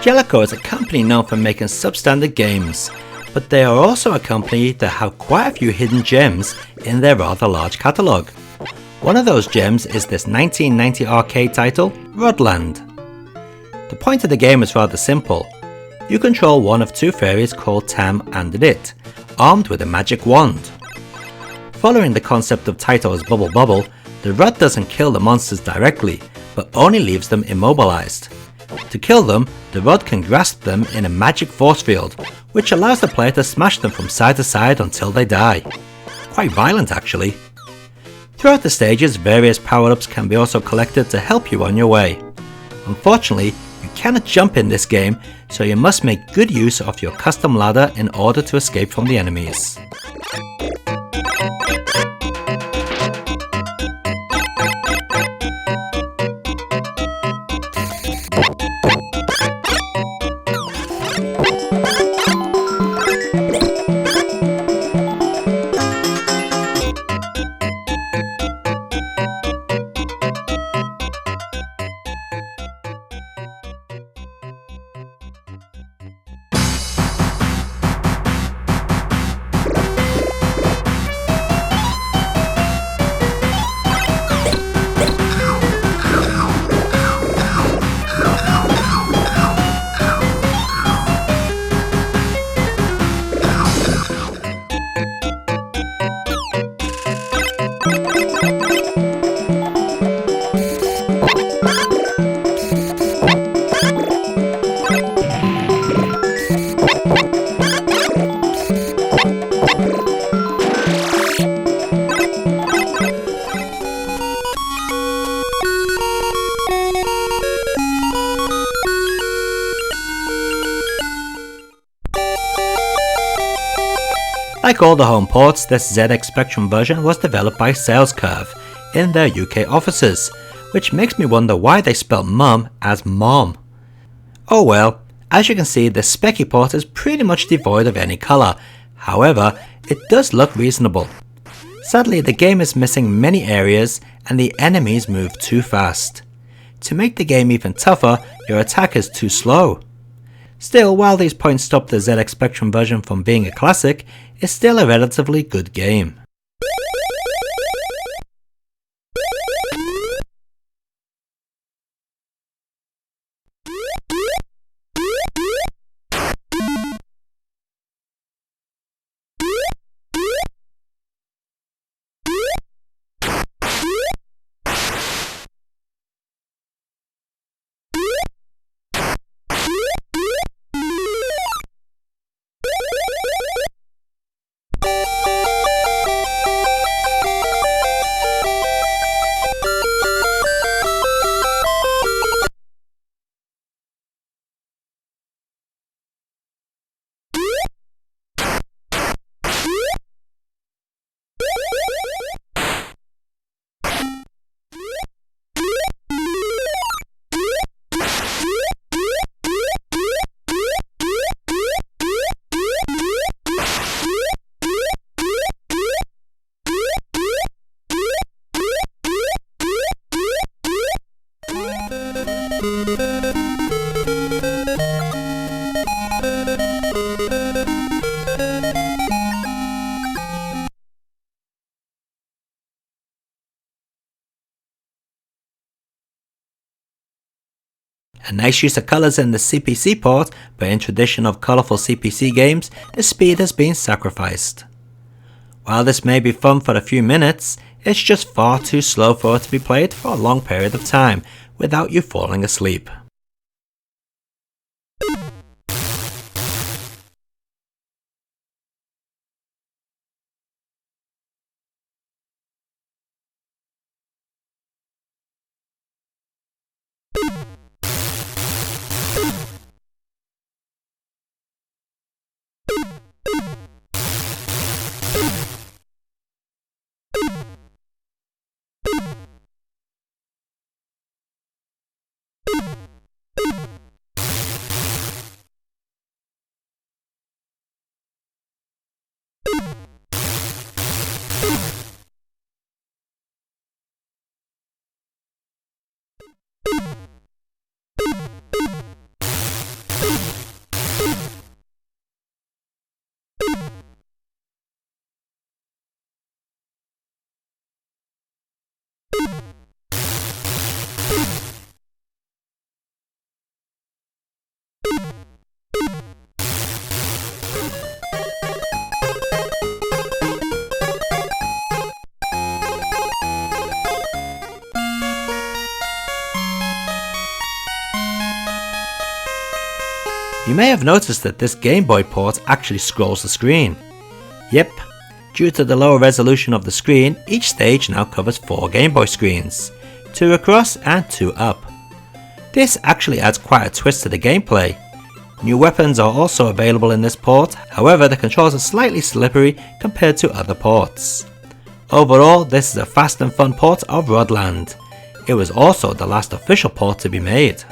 Jaleco is a company known for making substandard games, but they are also a company that have quite a few hidden gems in their rather large catalogue. One of those gems is this 1990 arcade title, Rod.Land. The point of the game is rather simple. You control one of two fairies called Tam and It, armed with a magic wand. Following the concept of titles Bubble Bubble, the rod doesn't kill the monsters directly, but only leaves them immobilized. To kill them, the rod can grasp them in a magic force field, which allows the player to smash them from side to side until they die. Quite violent actually. Throughout the stages, various power-ups can be also collected to help you on your way. Unfortunately, you cannot jump in this game, so you must make good use of your custom ladder in order to escape from the enemies. Like all the home ports, this ZX Spectrum version was developed by Sales Curve in their UK offices, which makes me wonder why they spelt mum as mom. Oh well, as you can see, the Specky port is pretty much devoid of any colour, however, it does look reasonable. Sadly, the game is missing many areas and the enemies move too fast. To make the game even tougher, your attack is too slow. Still, while these points stop the ZX Spectrum version from being a classic, it's still a relatively good game. A nice use of colours in the CPC port, but in tradition of colourful CPC games, the speed has been sacrificed. While this may be fun for a few minutes, It's just far too slow for it to be played for a long period of time without you falling asleep. You may have noticed that this Game Boy port actually scrolls the screen. Yep, due to the lower resolution of the screen, each stage now covers 4 Game Boy screens, 2 across and 2 up. This actually adds quite a twist to the gameplay. New weapons are also available in this port, however the controls are slightly slippery compared to other ports. Overall, this is a fast and fun port of Rod.Land. It was also the last official port to be made.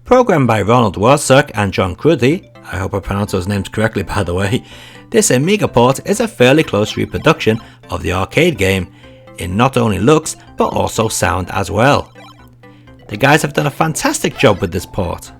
Programmed by Ronald Warsack and John Cruddy, I hope I pronounced those names correctly by the way, this Amiga port is a fairly close reproduction of the arcade game, in not only looks but also sound as well. The guys have done a fantastic job with this port.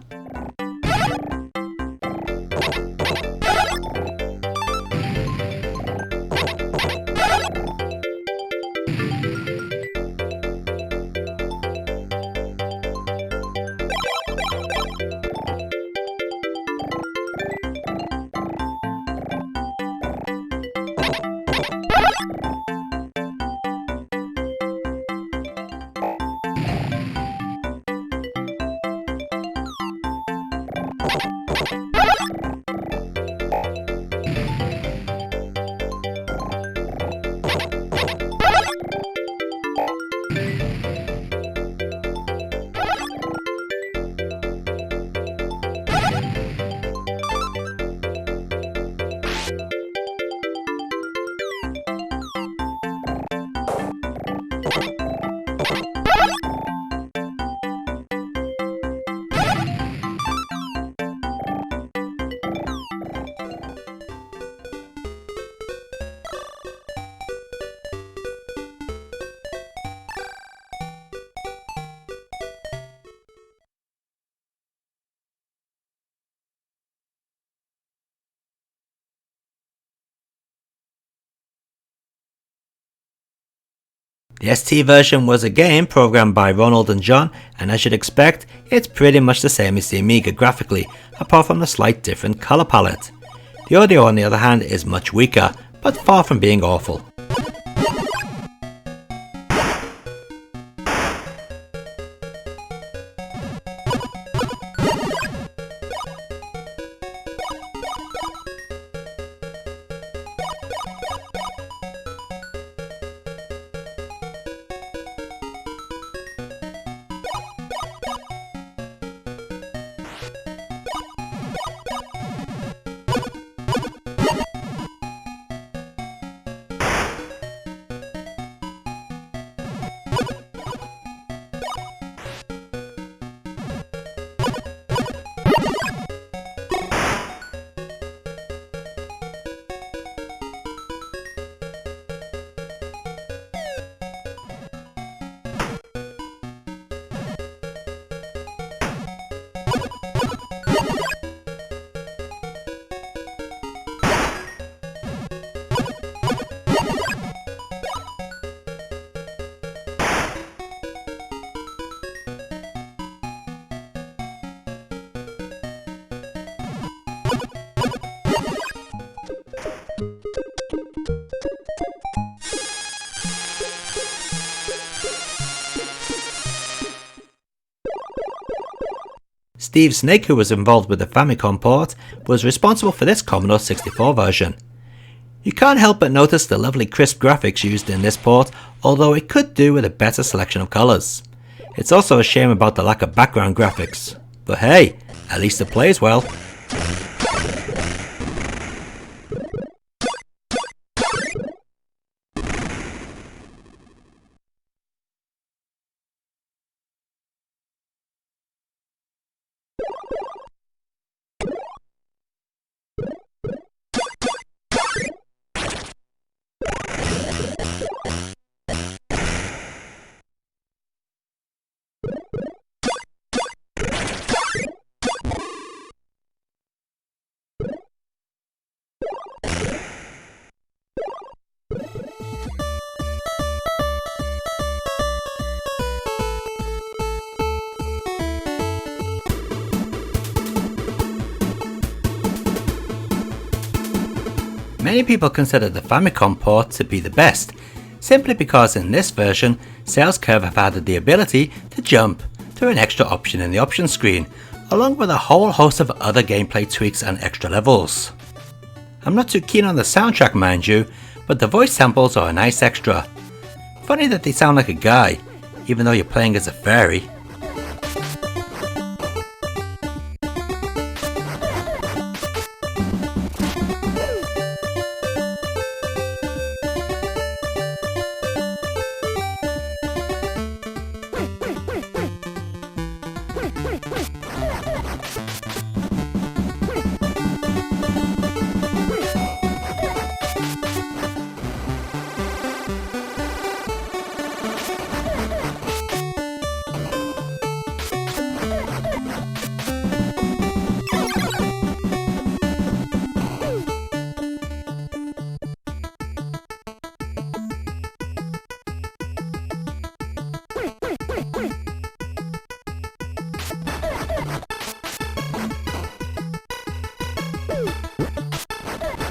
The ST version was again programmed by Ronald and John, and as you'd expect, it's pretty much the same as the Amiga graphically, apart from a slight different colour palette. The audio on the other hand is much weaker, but far from being awful. Steve Snake, who was involved with the Famicom port, was responsible for this Commodore 64 version. You can't help but notice the lovely crisp graphics used in this port, although it could do with a better selection of colours. It's also a shame about the lack of background graphics, but hey, at least it plays well. Many people consider the Famicom port to be the best, simply because in this version, Sales Curve have added the ability to jump to an extra option in the options screen, along with a whole host of other gameplay tweaks and extra levels. I'm not too keen on the soundtrack, mind you, but the voice samples are a nice extra. Funny that they sound like a guy, even though you're playing as a fairy.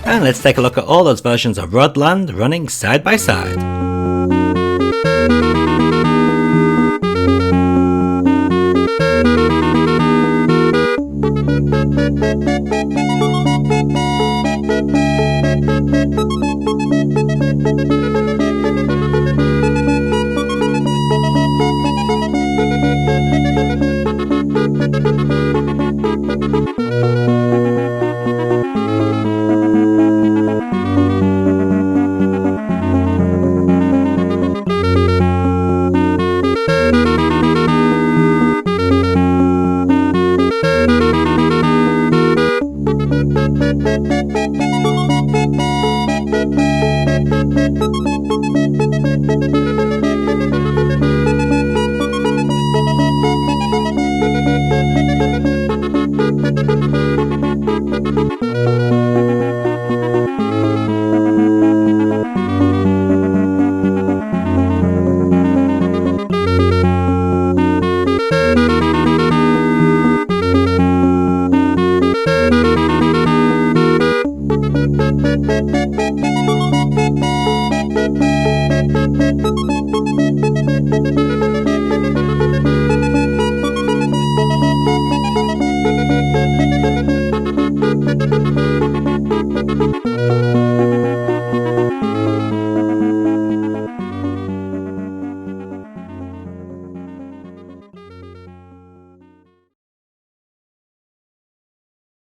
And let's take a look at all those versions of Rod.Land running side by side.